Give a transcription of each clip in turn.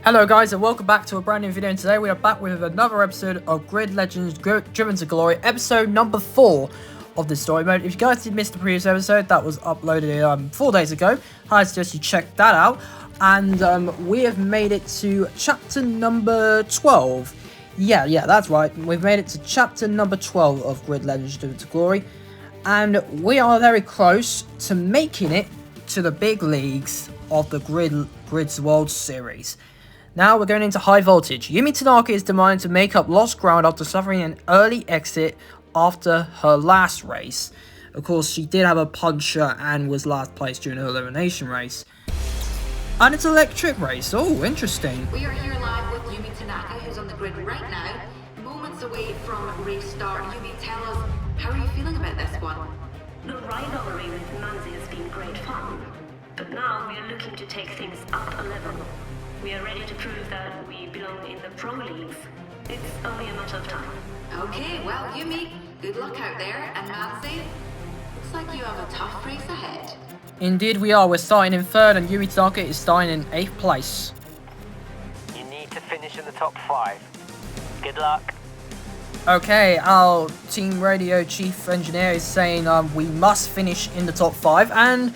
Hello guys and welcome back to a brand new video, and today we are back with another episode of Grid Legends Driven to Glory, episode number 4 of the story mode. If you guys did miss the previous episode that was uploaded 4 days ago, I suggest you check that out. And we have made it to chapter number 12. Yeah, that's right. We've made it to chapter number 12 of Grid Legends Driven to Glory. And we are very close to making it to the big leagues of the Grids World Series. Now we're going into high voltage. Yumi Tanaka is demanding to make up lost ground after suffering an early exit after her last race. Of course, she did have a puncher and was last place during her elimination race. And it's an electric race. Oh, interesting. We are here live with Yumi Tanaka, who's on the grid right now, moments away from race start. Yumi, tell us, how are you feeling about this one? The rivalry with Manzi has been great fun, but now we are looking to take things up a level. We are ready to prove that we belong in the pro leagues. It's only a matter of time. Okay, well, Yumi, good luck out there, and Manzi, looks like you have a tough race ahead. Indeed we are. We're starting in 3rd and Yumi Tanaka is starting in 8th place. You need to finish in the top 5. Good luck. Okay, our team radio chief engineer is saying we must finish in the top 5, and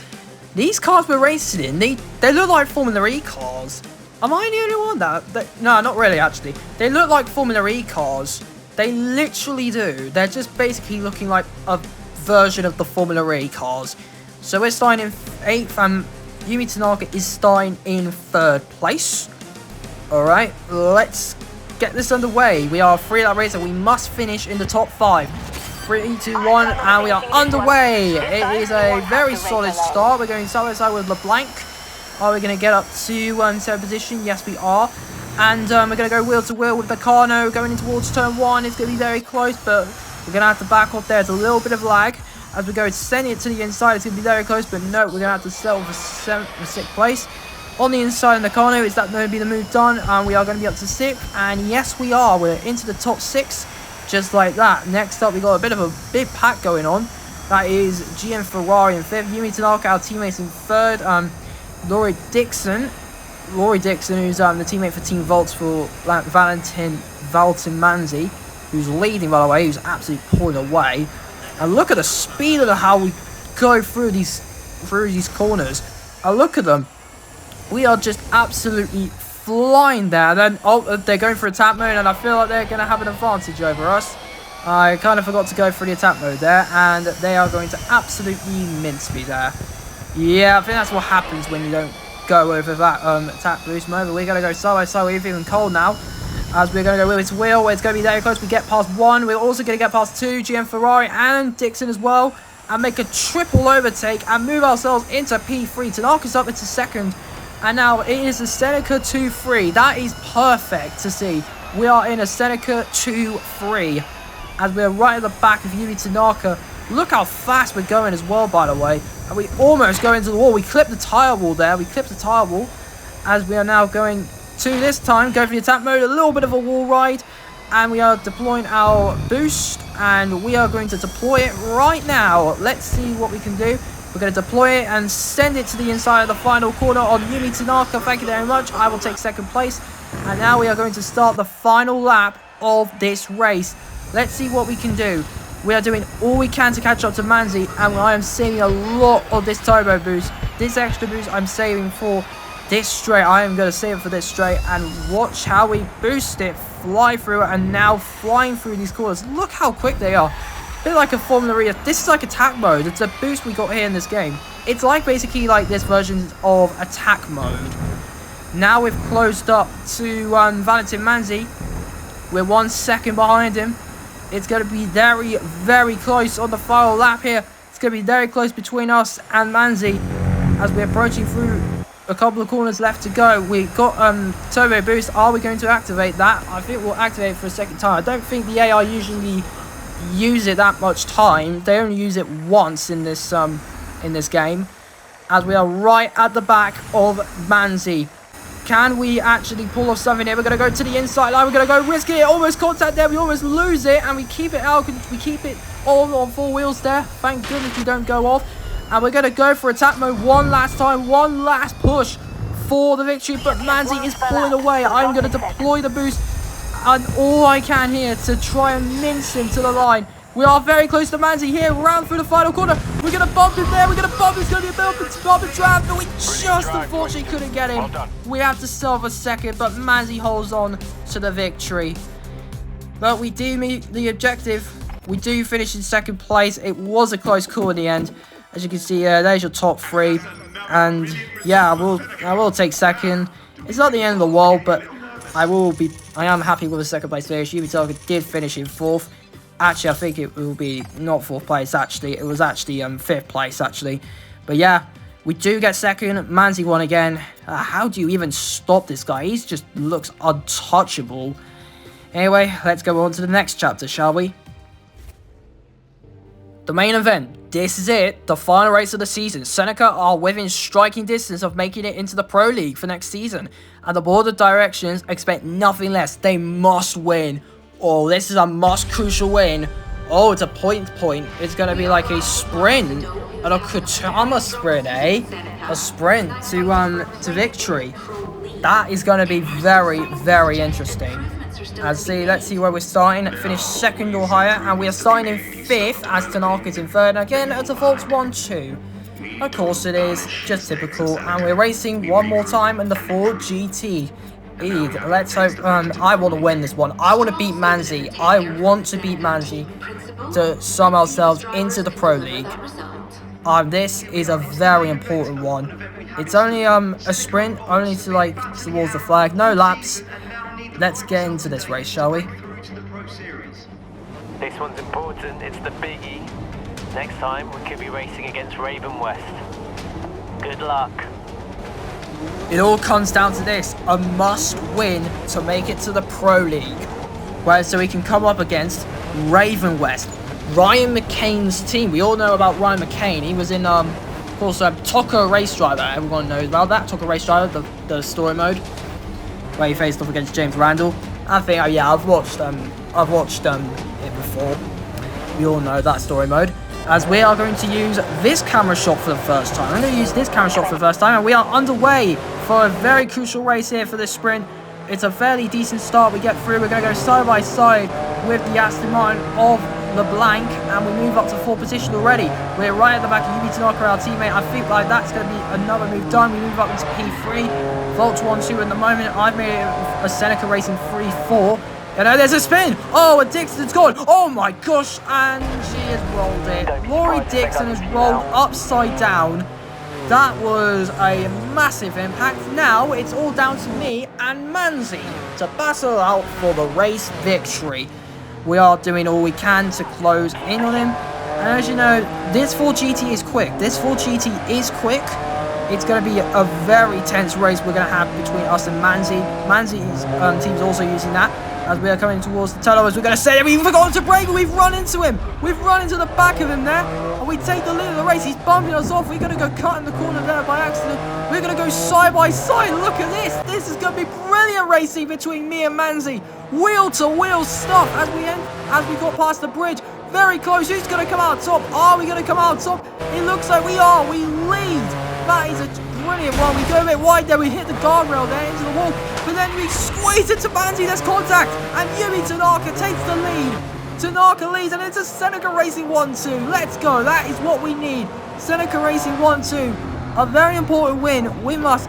these cars we're racing in, they look like Formula E cars. Am I the only one that... No, not really, actually. They look like Formula E cars. They literally do. They're just basically looking like a version of the Formula E cars. So we're starting in 8th, and Yumi Tanaka is starting in 3rd place. Alright, let's get this underway. We are 3 lap race, and we must finish in the top 5. 3, 2, 1, and we are underway. It is a very solid start. We're going side by side with LeBlanc. Are we going to get up to 7th position? Yes, we are. And we're going to go wheel to wheel with Nakano going in towards turn 1. It's going to be very close, but we're going to have to back off there. There's a little bit of lag. As we go sending it to the inside, it's going to be very close, but no, we're going to have to settle for 7th or 6th place. On the inside of Nakano, is that going to be the move done? And we are going to be up to 6th. And yes, we are. We're into the top 6, just like that. Next up, we got a bit of a big pack going on. That is GM Ferrari in 5th. Yumi Tanaka, our teammates in 3rd. Laurie Dixon, who's the teammate for Team Volts for Valentin Manzi, who's leading, by the way, who's absolutely pulling away. And look at the speed of how we go through these corners. And look at them. We are just absolutely flying there. Then they're going for attack mode, and I feel like they're going to have an advantage over us. I kind of forgot to go for the attack mode there, and they are going to absolutely mince me there. Yeah, I think that's what happens when you don't go over that attack boost mode. But we're going to go side by side. We're feeling cold now, as we're going to go wheel to wheel. It's going to be very close. We get past 1. We're also going to get past 2, GM Ferrari and Dixon as well, and make a triple overtake and move ourselves into P3. Tanaka's up into 2nd, and now it is a Seneca 2-3. That is perfect to see. We are in a Seneca 2-3, as we're right at the back of Yumi Tanaka. Look how fast we're going as well, by the way. And we almost go into the wall. We clipped the tyre wall there. We clipped the tyre wall, as we are now going to this time go for the attack mode. A little bit of a wall ride. And we are deploying our boost. And we are going to deploy it right now. Let's see what we can do. We're going to deploy it and send it to the inside of the final corner on Yumi Tanaka. Thank you very much. I will take 2nd place. And now we are going to start the final lap of this race. Let's see what we can do. We are doing all we can to catch up to Manzi, and I am saving a lot of this turbo boost. This extra boost I'm saving for this straight. I am going to save it for this straight, and watch how we boost it, fly through it, and now flying through these corners. Look how quick they are. A bit like a Formula E. This is like attack mode. It's a boost we got here in this game. It's like basically like this version of attack mode. Now we've closed up to Valentin Manzi. We're 1 second behind him. It's going to be very, very close on the final lap here. It's going to be very close between us and Manzi as we're approaching through a couple of corners left to go. We've got turbo boost. Are we going to activate that? I think we'll activate it for a 2nd time. I don't think the AI usually use it that much time. They only use it once in this game, as we are right at the back of Manzi. Can we actually pull off something here? We're going to go to the inside line. We're going to go risky it. Almost contact there. We almost lose it. And we keep it out. We keep it on 4 wheels there. Thank goodness we don't go off. And we're going to go for attack mode one last time. One last push for the victory, but Manzi is pulling away. I'm going to deploy the boost and all I can here to try and mince him to the line. We are very close to Manzi here, round through the final corner. We're going to bump him there, we're going to bump him. It's going to be a bump and trap, but we just unfortunately couldn't get him. We have to stall for a second, but Manzi holds on to the victory. But we do meet the objective. We do finish in second place. It was a close call in the end. As you can see, there's your top 3. And yeah, I will take second. It's not the end of the world, but I am happy with the second place finish. Yumi Tanaka did finish in 4th. Actually, I think it will be not 4th place, actually. It was actually 5th place, actually. But yeah, we do get second. Manzi won again. How do you even stop this guy? He just looks untouchable. Anyway, let's go on to the next chapter, shall we? The main event. This is it. The final race of the season. Seneca are within striking distance of making it into the Pro League for next season. And the board of directions expect nothing less. They must win. Oh, this is a must crucial win. Oh, it's a point. It's going to be like a sprint. And a Kutama sprint, eh? A sprint to victory. That is going to be very, very interesting. Let's see where we're starting. Finish second or higher, and we are starting in 5th as Tanaka's in 3rd. Again, it's a Volts 1-2. Of course it is, just typical. And we're racing one more time in the Ford GT. Let's hope. I want to win this one. I want to beat Manzi. I want to beat Manzi to sum ourselves into the Pro League. This is a very important one. It's only a sprint, only to towards the flag. No laps. Let's get into this race, shall we? This one's important, it's the biggie. Next time we could be racing against Ravenwest. Good luck. It all comes down to this, a must win to make it to the Pro League. So we can come up against Ravenwest. Ryan McCain's team. We all know about Ryan McCain. He was in, of course, Toko Race Driver. Everyone knows about that. Toko Race Driver, the story mode, where he faced off against James Randall. I think, I've watched it before. We all know that story mode. As we are going to use this camera shot for the first time. I'm going to use this camera shot for the first time, and we are underway for a very crucial race here for this sprint. It's a fairly decent start. We get through. We're going to go side by side with the Aston Martin of LeBlanc, and we move up to 4th position already. We're right at the back of Yumi Tanaka, our teammate. I think that's going to be another move done. We move up into P3. Volts 1-2 at the moment. I've made it a Seneca Racing 3-4. And there's a spin. Oh, and Dixon's gone. Oh my gosh, and she has rolled it. Laurie Dixon has rolled upside down. That was a massive impact. Now it's all down to me and Manzi to battle out for the race victory. We are doing all we can to close in on him. And as you know, this Ford GT is quick. It's going to be a very tense race we're going to have between us and Manzi. Manzi's team is also using that. As we are coming towards the tunnel, as we're going to say that we've forgotten to brake, but we've run into him. We've run into the back of him there, and we take the lead of the race. He's bumping us off. We're going to go cut in the corner there by accident. We're going to go side by side. Look at this. This is going to be brilliant racing between me and Manzi. Wheel to wheel stuff as we got past the bridge. Very close. Who's going to come out top? Are we going to come out top? It looks like we are. We lead. That is a brilliant one. We go a bit wide there. We hit the guardrail there into the wall. But then we squeeze it to Manzi. There's contact. And Yumi Tanaka takes the lead. Tanaka leads, and it's a Seneca Racing 1-2. Let's go. That is what we need. Seneca Racing 1-2. A very important win. We must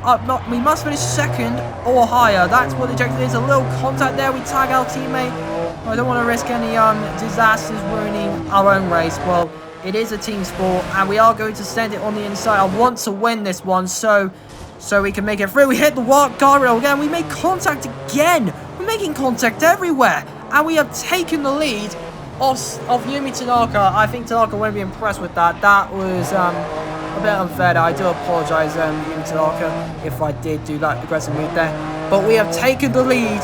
finish second or higher. That's what the objective is. A little contact there. We tag our teammate. I don't want to risk any disasters ruining our own race. Well, it is a team sport, and we are going to send it on the inside. I want to win this one, so we can make it through. We hit the guardrail again. We make contact again. We're making contact everywhere, and we have taken the lead of Yumi Tanaka. I think Tanaka won't be impressed with that. That was a bit unfair. I do apologise, Yumi Tanaka, if I did do that aggressive move there. But we have taken the lead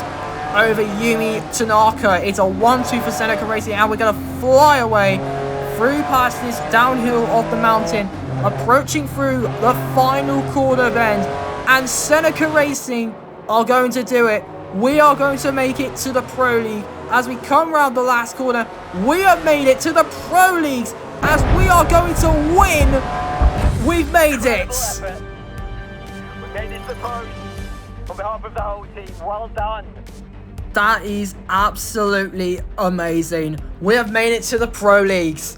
over Yumi Tanaka. It's a 1-2 for Seneca Racing, and we're going to fly away through past this downhill of the mountain, approaching through the final corner bend, and Seneca Racing are going to do it. We are going to make it to the Pro League. As we come round the last corner, we have made it to the Pro Leagues, as we are going to win. We've made it. We made it to pros. On behalf of the whole team, well done. That is absolutely amazing. We have made it to the Pro Leagues.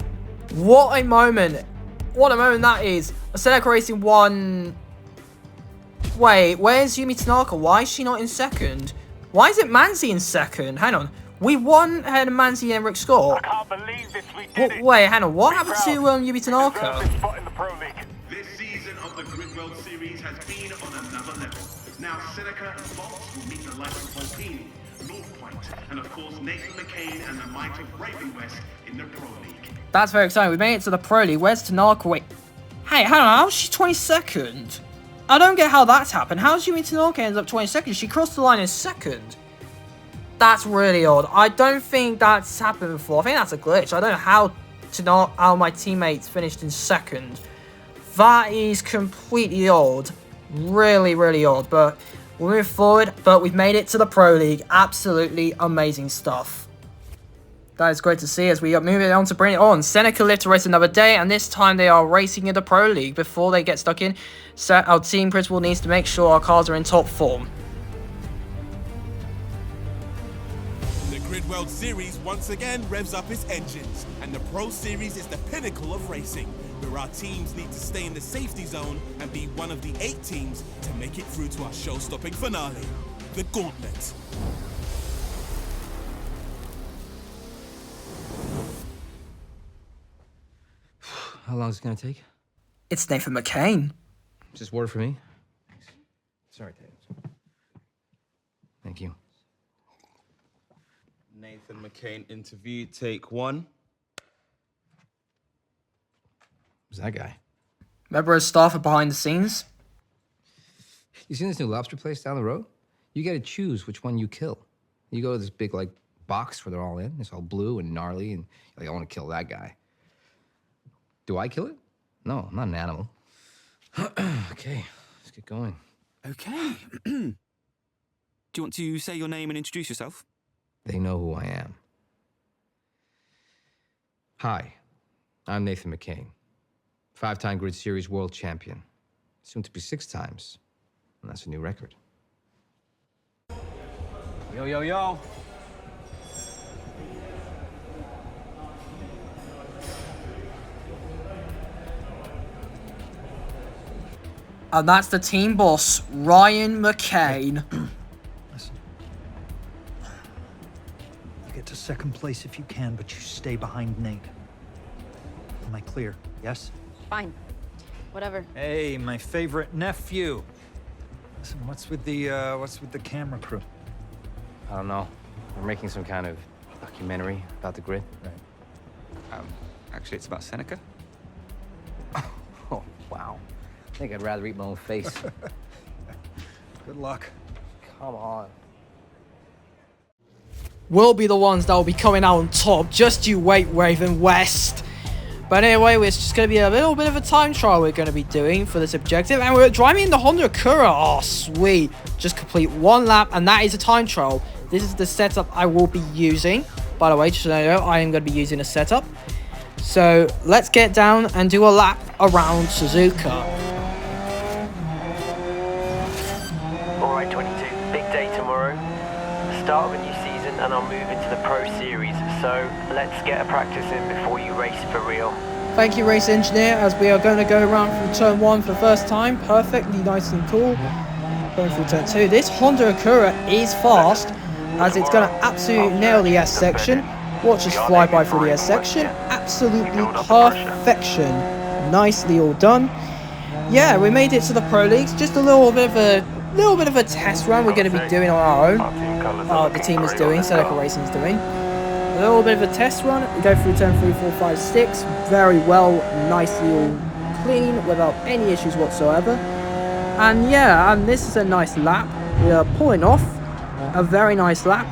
What a moment. What a moment that is. Seneca Racing won. Wait, where's Yumi Tanaka? Why is she not in second? Why is it Manzi in second? Hang on. We won ahead of Manzi and Rick Scott. I can't believe this, we did it. Wait, hang on. What happened to Yumi Tanaka? This spot in the Pro League. This season of the Grid World Series has been on another level. Now Seneca and Fox will meet the likes of Volpini, North Point, and of course Nathan McCain and the might of Ravenwest in the Pro League. That's very exciting. We made it to the Pro League. Where's Tanaka? Wait. Hey, hang on. How's she 22nd? I don't get how that's happened. How's Yumi Tanaka ends up 22nd? She crossed the line in second. That's really odd. I don't think that's happened before. I think that's a glitch. I don't know how my teammates finished in second. That is completely odd. Really, really odd. But we'll move forward. But we've made it to the Pro League. Absolutely amazing stuff. That is great to see as we are moving on to bring it on. Seneca live to race another day, and this time they are racing in the Pro League. Before they get stuck in, so our team principal needs to make sure our cars are in top form. The Grid World Series once again revs up its engines, and the Pro Series is the pinnacle of racing, where our teams need to stay in the safety zone and be one of the 8 teams to make it through to our show-stopping finale, the Gauntlet. How long is it gonna take? It's Nathan McCain. Just word for me. Thanks. Sorry, Dave. Thank you. Nathan McCain interview, take 1. Who's that guy? Member of staff are behind the scenes. You seen this new lobster place down the road? You gotta choose which one you kill. You go to this big, like, box where they're all in. It's all blue and gnarly, and you're like, I want to kill that guy. Do I kill it? No, I'm not an animal. Okay, let's get going. Okay. Do you want to say your name and introduce yourself? They know who I am. Hi, I'm Nathan McCain, 5-time Grid Series world champion. Soon to be 6 times, and that's a new record. Yo, yo, yo. And that's the team boss, Ryan McCain. Listen. You get to second place if you can, but you stay behind Nate. Am I clear? Yes? Fine. Whatever. Hey, my favorite nephew. Listen, what's with the camera crew? I don't know. We're making some kind of documentary about the grid. Right. Actually, it's about Seneca. Oh, wow. I think I'd rather eat my own face. Good luck. Come on. We'll be the ones that will be coming out on top. Just you wait, Ravenwest. But anyway, it's just going to be a little bit of a time trial we're going to be doing for this objective. And we're driving in the Honda Acura. Oh, sweet. Just complete 1 lap, and that is a time trial. This is the setup I will be using. By the way, just so you know, I am going to be using a setup. So let's get down and do a lap around Suzuka. Alright, 22, big day tomorrow. The start of a new season, and I'll move into the Pro Series. So let's get a practice in before you race for real. Thank you, race engineer, as we are going to go around from turn 1 for the first time. Perfectly nice and cool. Going through turn 2. This Honda Acura is fast, as it's going to absolutely nail the S section. Watch us fly by through the S section. Absolutely perfection. Nicely all done. Yeah, we made it to the Pro Leagues. Just a little bit of a test run we're going to be doing on our own. The team is doing, Seneca Racing is doing. A little bit of a test run. We go through turn 3, 4, 5, 6. Very well, nicely all clean, without any issues whatsoever. And yeah, this is a nice lap. We are pulling off a very nice lap.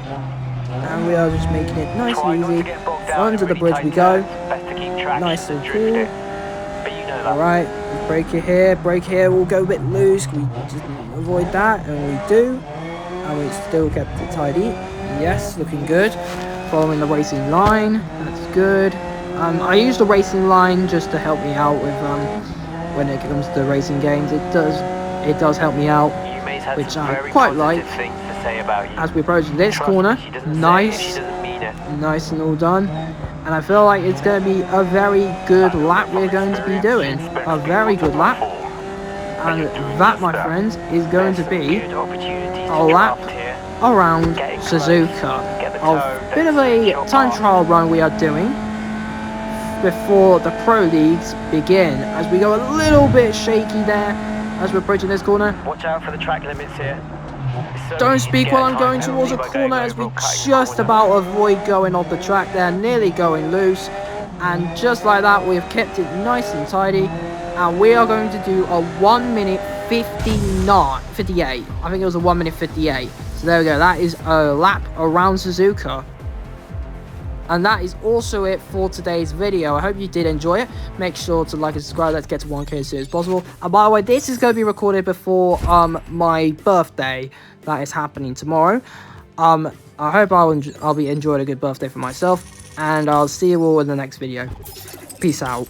And we are just making it nice and easy. Under the bridge we go. Nice and cool. Alright, brake here, we'll go a bit loose. We just avoid that, and we do. And we still kept it tidy. Yes, looking good. Following the racing line, that's good. I use the racing line just to help me out with when it comes to racing games. It does help me out. had which some I very quite positive like. things to say about you. As we approach this Trust corner, me, she doesn't say it if nice, she doesn't mean it. nice and all done. And I feel like it's going to be a very good lap we're going to be doing. A very good lap. And that, my friends, is going to be a lap around Suzuka. A bit of a time trial run we are doing before the Pro Leagues begin. As we go a little bit shaky there as we're approaching this corner. Watch out for the track limits here. Don't speak while I'm going towards a corner, as we just about avoid going off the track there, nearly going loose. And just like that, we've kept it nice and tidy. And we are going to do a 1 minute 58. I think it was a 1 minute 58. So there we go. That is a lap around Suzuka. And that is also it for today's video. I hope you did enjoy it. Make sure to like and subscribe. Let's get to 1K as soon as possible. And by the way, this is going to be recorded before my birthday that is happening tomorrow. I hope I'll be enjoying a good birthday for myself. And I'll see you all in the next video. Peace out.